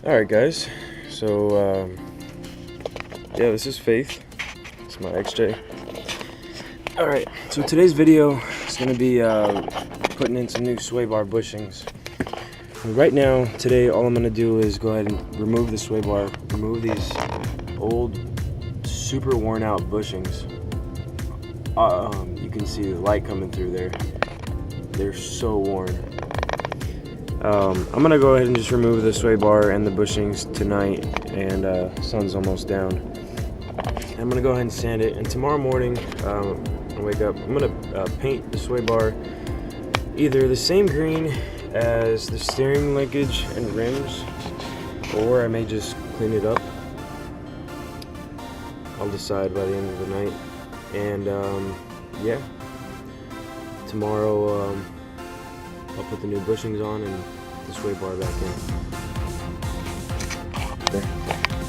Alright guys, so yeah, this is Faith. It's my XJ. Alright, so today's video is going to be putting in some new sway bar bushings. And right now, today, all I'm going to do is go ahead and remove the sway bar, remove these old, super worn out bushings. You can see the light coming through there. They're so worn. I'm gonna go ahead and just remove the sway bar and the bushings tonight, and sun's almost down. I'm gonna go ahead and sand it, and tomorrow morning when I wake up, I'm gonna paint the sway bar either the same green as the steering linkage and rims, or I may just clean it up. I'll decide by the end of the night. And yeah, tomorrow I'll put the new bushings on and the sway bar back in. Okay.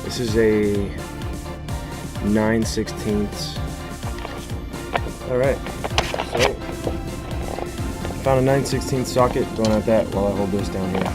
This is a 9/16. Alright, so found a 9/16 socket, going at that while I hold this down here.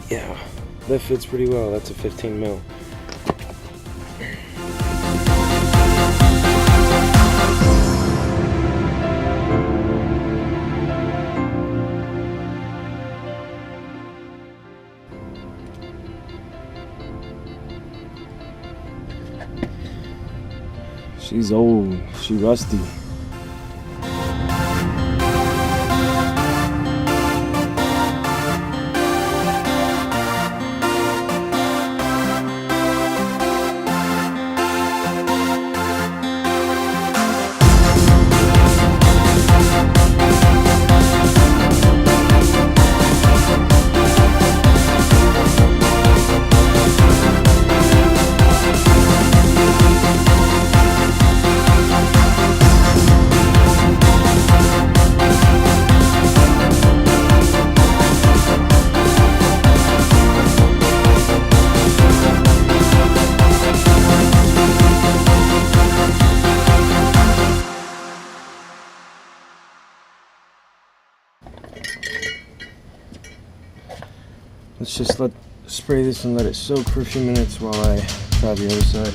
Yeah, that fits pretty well. That's a 15 mil. She's old, she rusty. Let's just spray this and let it soak for a few minutes while I try the other side.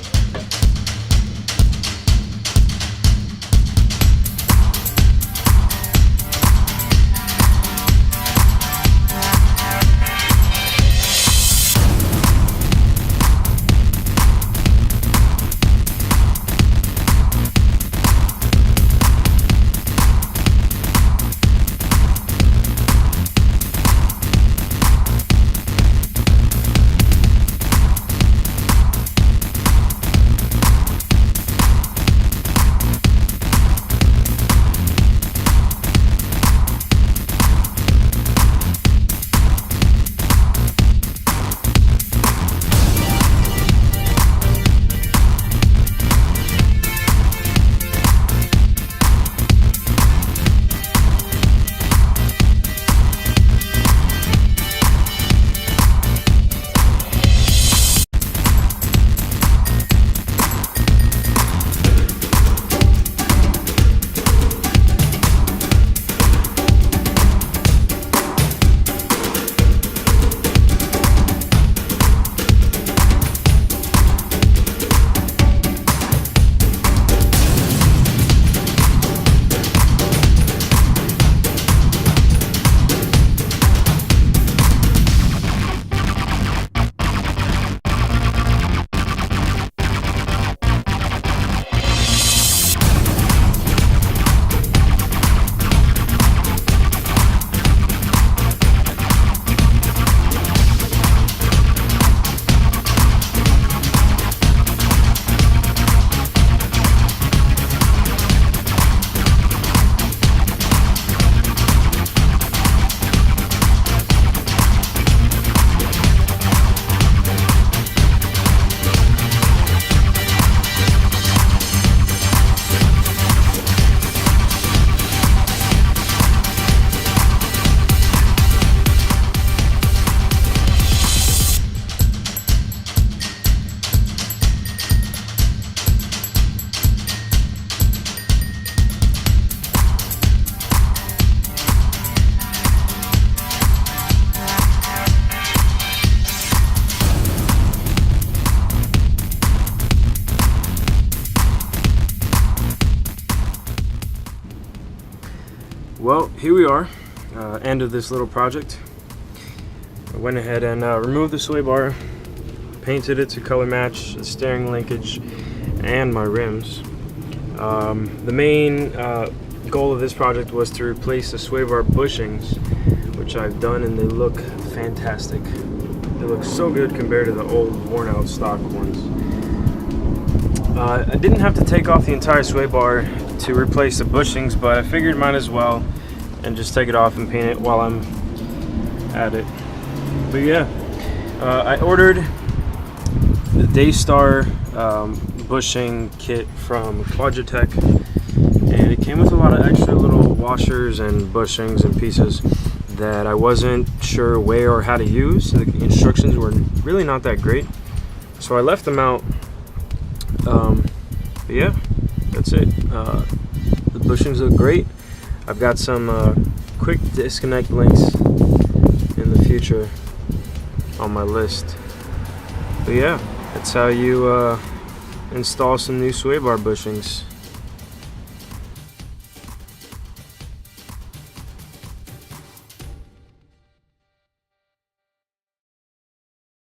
Well, here we are, end of this little project. I went ahead and removed the sway bar, painted it to color match the steering linkage and my rims. The main goal of this project was to replace the sway bar bushings, which I've done, and they look fantastic. They look so good compared to the old worn out stock ones. I didn't have to take off the entire sway bar to replace the bushings, but I figured might as well and just take it off and paint it while I'm at it. But yeah, I ordered the Daystar bushing kit from Quadratec, and it came with a lot of extra little washers and bushings and pieces that I wasn't sure where or how to use. The instructions were really not that great, so I left them out. But yeah, that's it. The bushings look great. I've got some quick disconnect links in the future on my list. But yeah, that's how you install some new sway bar bushings.